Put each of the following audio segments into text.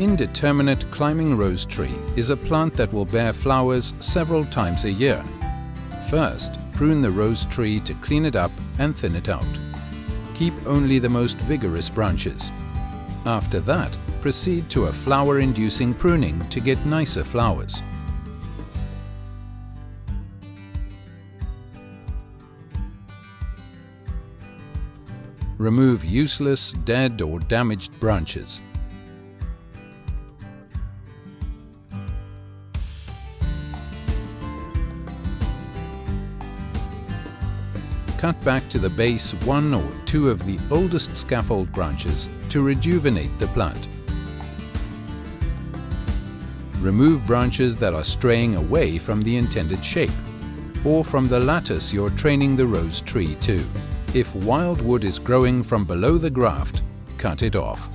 indeterminate climbing rose tree is a plant that will bear flowers several times a year. First, prune the rose tree to clean it up and thin it out. Keep only the most vigorous branches. After that, proceed to a flower-inducing pruning to get nicer flowers. Remove useless, dead or damaged branches. Cut back to the base 1 or 2 of the oldest scaffold branches to rejuvenate the plant. Remove branches that are straying away from the intended shape, or from the lattice you're training the rose tree to. If wild wood is growing from below the graft, cut it off.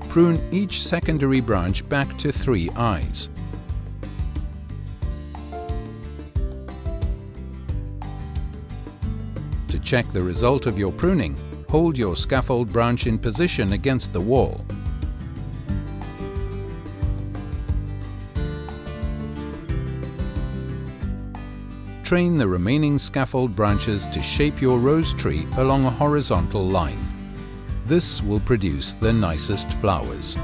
Prune each secondary branch back to 3 eyes. To check the result of your pruning, hold your scaffold branch in position against the wall. Train the remaining scaffold branches to shape your rose tree along a horizontal line. This will produce the nicest flowers.